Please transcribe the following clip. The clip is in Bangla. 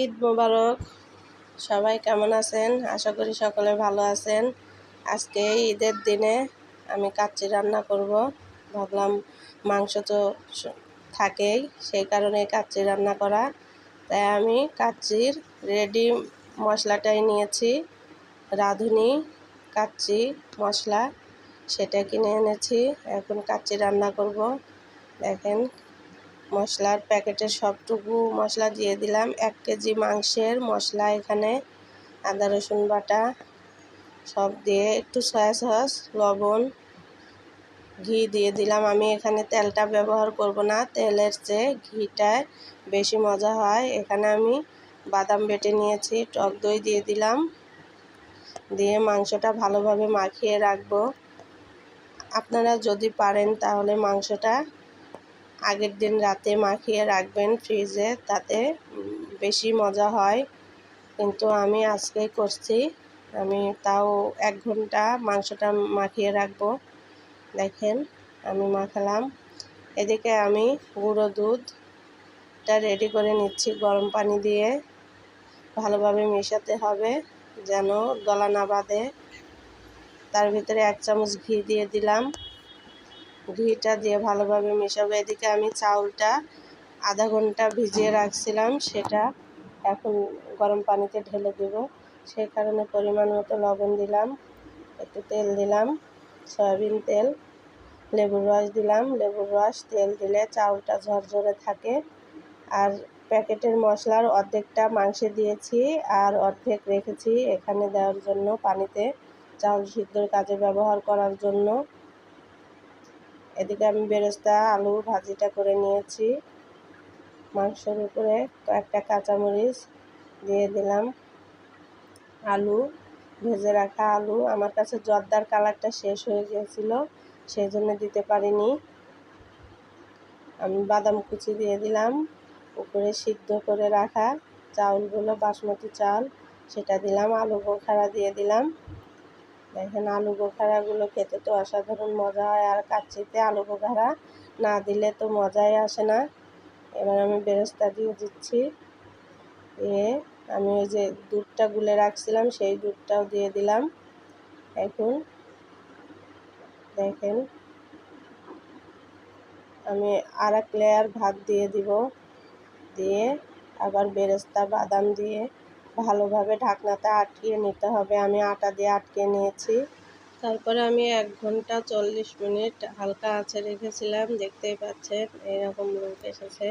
ঈদ মোবারক। সবাই কেমন আছেন? আশা করি সকলে ভালো আছেন। আজকে ঈদের দিনে আমি কাচ্চি রান্না করব। ভাবলাম মাংস তো থাকেই, সেই কারণে কাচ্চি রান্না করা। তাই আমি কাচ্চির রেডি মশলাটাই নিয়েছি। রাঁধুনি কাচ্চি মশলা, সেটা কিনে এনেছি। এখন কাচ্চি রান্না করব। দেখেন, মশলার প্যাকেটের সবটুকু মশলা দিয়ে দিলাম। 1 কেজি মাংসের মশলা, এখানে আদা রসুন বাটা সব দিয়ে, একটু সয়া সস, লবণ, ঘি দিয়ে দিলাম। আমি এখানে তেলটা ব্যবহার করব না, তেলের চেয়ে ঘিটায় বেশি মজা হয়। এখানে আমি বাদাম বেটে নিয়েছি, টক দই দিয়ে দিলাম। দিয়ে মাংসটা ভালোভাবে মাখিয়ে রাখবো। আপনারা যদি পারেন তাহলে মাংসটা আগের দিন রাতে মাখিয়ে রাখবেন ফ্রিজে, তাতে বেশি মজা হয়। কিন্তু আমি আজকেই করছি, আমি তাও 1 ঘন্টা মাংসটা মাখিয়ে রাখবো। দেখেন, আমি মাখালাম। এদিকে আমি গুঁড়ো দুধটা রেডি করে নিচ্ছি গরম পানি দিয়ে। ভালোভাবে মেশাতে হবে যেন গলা না বাঁধে। তার ভিতরে 1 চামচ ঘি দিয়ে দিলাম। ঘিটা দিয়ে ভালোভাবে মেশাবো। এদিকে আমি চাউলটা আধা ঘন্টা ভিজিয়ে রাখছিলাম, সেটা এখন গরম পানিতে ঢেলে দেব। সেই কারণে পরিমাণ মতো লবণ দিলাম, একটু তেল দিলাম, সয়াবিন তেল, লেবুর রস দিলাম। লেবুর রস তেল দিলে চাউলটা ঝরঝরে থাকে। আর প্যাকেটের মশলার অর্ধেকটা মাংসে দিয়েছি আর অর্ধেক রেখেছি এখানে দেওয়ার জন্য, পানিতে চাউল সিদ্ধর কাজে ব্যবহার করার জন্য। এদিকে আমি বেরেস্তা আলু ভাজিটা করে নিয়েছি। মাংসের উপরে কয়েকটা কাঁচামরিচ দিয়ে দিলাম। আলু, ভেজে রাখা আলু, আমার কাছে জর্দার কালারটা শেষ হয়ে গিয়েছিল, সেই জন্য দিতে পারিনি। আমি বাদাম কুচি দিয়ে দিলাম। উপরে সিদ্ধ করে রাখা চাউলগুলো, বাসমতি চাল, সেটা দিলাম। আলু বোখারা দিয়ে দিলাম। দেখেন, আলু বোখারাগুলো খেতে তো অসাধারণ মজা হয়, আর কাচ্চিতে আলু বোখারা না দিলে তো মজাই আসে না। এবার আমি বেরেস্তা দিয়ে দিচ্ছি। দিয়ে আমি ওই যে দুধটা গুলে রাখছিলাম, সেই দুধটাও দিয়ে দিলাম। এখন দেখেন, আমি আর 1 লেয়ার ভাত দিয়ে দিব। দিয়ে আবার বেরেস্তা বাদাম দিয়ে ভালোভাবে ঢাকনাটা আটকিয়ে নিতে হবে। আমি আটা দিয়ে আটকে নিয়েছি। তারপরে আমি 1 ঘন্টা 40 মিনিট হালকা আঁচে রেখেছিলাম। দেখতেই পাচ্ছেন এরকম রূপ এসেছে।